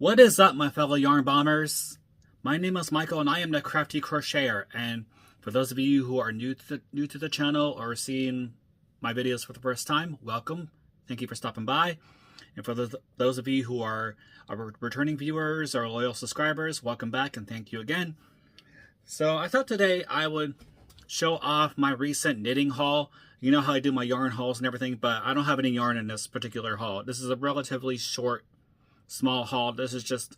What is up, my fellow yarn bombers? My name is Michael and I am the Crafty Crocheter. And for those of you who are new to the channel or seeing my videos for the first time, welcome. Thank you for stopping by. And for those of you who are returning viewers or loyal subscribers, welcome back and thank you again. So I thought today I would show off my recent knitting haul. You know how I do my yarn hauls and everything, but I don't have any yarn in this particular haul. This is a relatively short, small haul. This is just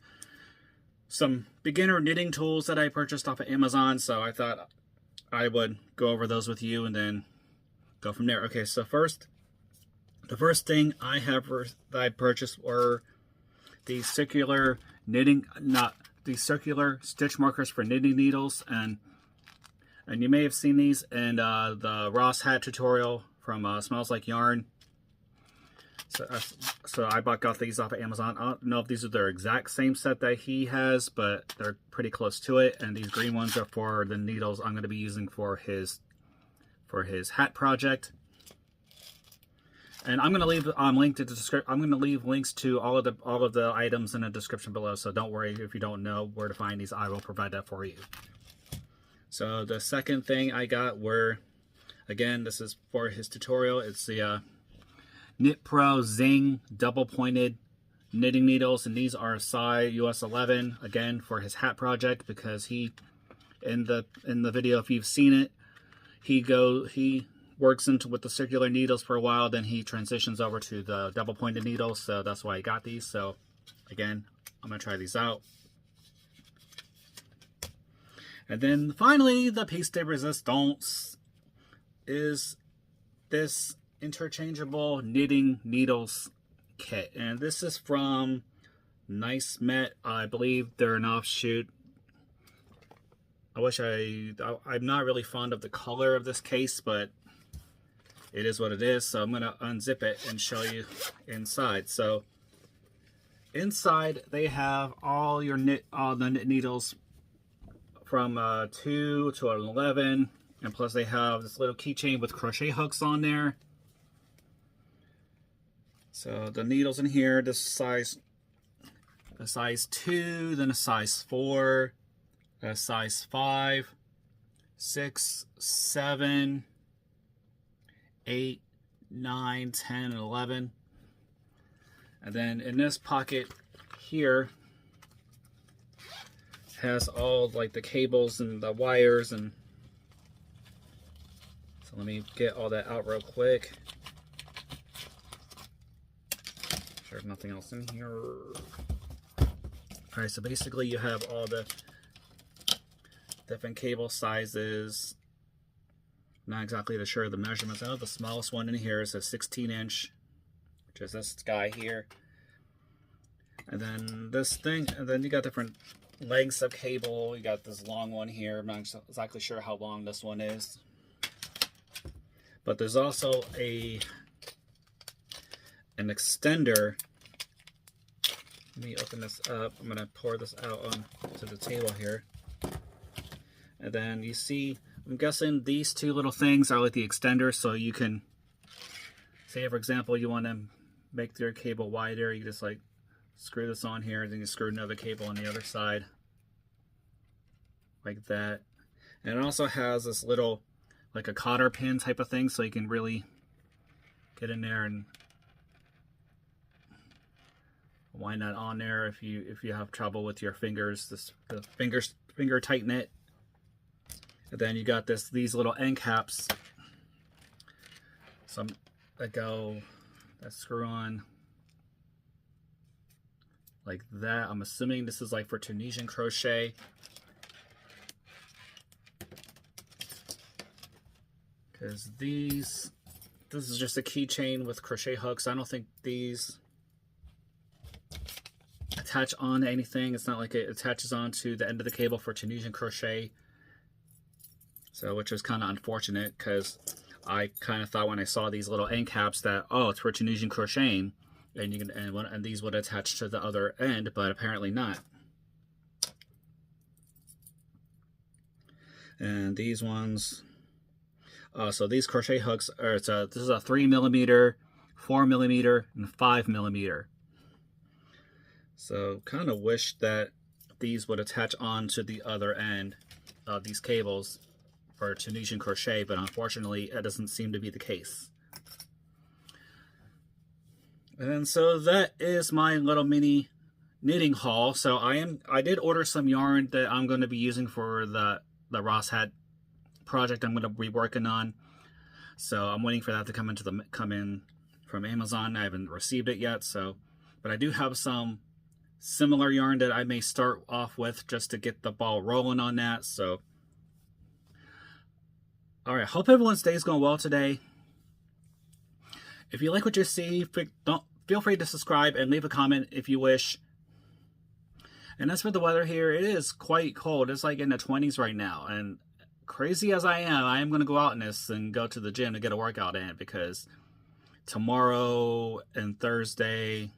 some beginner knitting tools that I purchased off of Amazon, so I thought I would go over those with you and then go from there. Okay, so the first thing that I purchased were the circular circular stitch markers for knitting needles, and you may have seen these in the Ross hat tutorial from Smells Like Yarn. So I got these off of Amazon. I don't know if these are their exact same set that he has, but they're pretty close to it. And these green ones are for the needles I'm going to be using for his hat project. And I'm going to leave link to the description. I'm going to leave links to all of the items in the description below. So don't worry if you don't know where to find these. I will provide that for you. So the second thing I got were, again, this is for his tutorial. It's the Knit Pro Zing double pointed knitting needles, and these are size US 11, again for his hat project, because he in the video, if you've seen it, he works with the circular needles for a while, then he transitions over to the double pointed needles, so that's why I got these. So again, I'm gonna try these out. And then finally, the piece de resistance is this interchangeable knitting needles kit, and this is from Nice Met. I believe they're an offshoot. I'm not really fond of the color of this case, but it is what it is. So I'm gonna unzip it and show you inside. So inside they have all the knit needles from 2 to 11, and plus they have this little keychain with crochet hooks on there. So the needles in here, this size, a size 2, then a size 4, a size 5, 6, 7, 8, 9, 10, and 11. And then in this pocket here has all like the cables and the wires, and so let me get all that out real quick. There's nothing else in here. Alright, so basically you have all the different cable sizes. Not exactly sure the measurements. I know the smallest one in here is a 16-inch, which is this guy here. And then this thing, and then you got different lengths of cable. You got this long one here. I'm not exactly sure how long this one is. But there's also an extender. Let me open this up. I'm going to pour this out onto the table here. And then you see, I'm guessing these two little things are like the extenders, so you can, say for example, you want to make your cable wider, you just like screw this on here, then you screw another cable on the other side, like that. And it also has this little, like a cotter pin type of thing, so you can really get in there and wind that on there if you have trouble with your fingers. The finger tighten it. And then you got these little end caps, some that screw on like that. I'm assuming this is like for Tunisian crochet, because this is just a keychain with crochet hooks. I don't think these attach on to anything. It's not like it attaches onto the end of the cable for Tunisian crochet. So, which was kind of unfortunate, because I kind of thought when I saw these little end caps that, oh, it's for Tunisian crocheting, and you can and these would attach to the other end, but apparently not. And these ones, so these crochet hooks are, this is a 3mm, 4mm, and 5mm. So kind of wish that these would attach on to the other end of these cables for Tunisian crochet, but unfortunately it doesn't seem to be the case. And so that is my little mini knitting haul. So I did order some yarn that I'm going to be using for the Ross hat project I'm going to be working on. So I'm waiting for that to come in from Amazon. I haven't received it yet, but I do have some similar yarn that I may start off with just to get the ball rolling on that. So all right, hope everyone's day is going well today. If you like what you see, feel free to subscribe and leave a comment if you wish. And as for the weather here, it is quite cold. It's like in the 20s right now. And crazy as I am going to go out in this and go to the gym to get a workout in, because tomorrow and Thursday,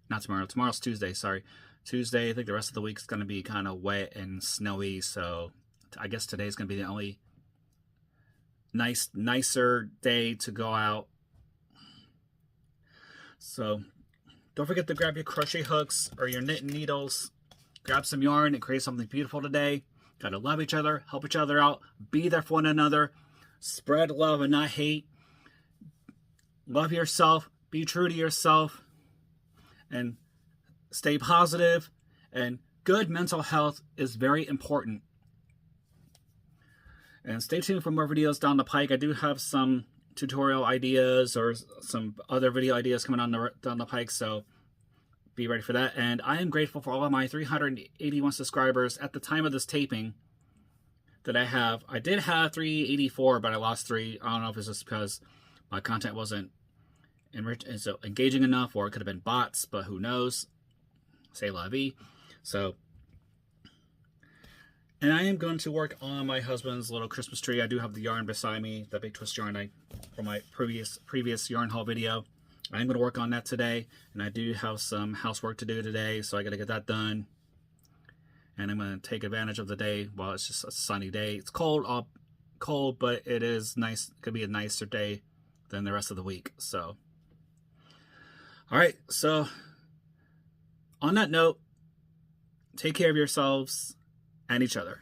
not tomorrow, tomorrow's Tuesday, sorry. Tuesday, I think the rest of the week is going to be kind of wet and snowy. So I guess today's going to be the only nicer day to go out. So don't forget to grab your crochet hooks or your knitting needles. Grab some yarn and create something beautiful today. Gotta love each other, help each other out, be there for one another, spread love and not hate. Love yourself, be true to yourself, and stay positive. And good mental health is very important. And stay tuned for more videos down the pike. I do have some tutorial ideas or some other video ideas coming down the pike, so be ready for that. And I am grateful for all of my 381 subscribers at the time of this taping that I have. I did have 384, but I lost 3. I don't know if it's just because my content wasn't engaging enough, or it could have been bots, but who knows. C'est la vie. So, and I am going to work on my husband's little Christmas tree. I do have the yarn beside me, the big twist yarn from my previous yarn haul video. I'm going to work on that today, and I do have some housework to do today, so I got to get that done. And I'm going to take advantage of the day while it's just a sunny day. It's cold, but it is nice. It could be a nicer day than the rest of the week. So, all right. So, on that note, take care of yourselves and each other.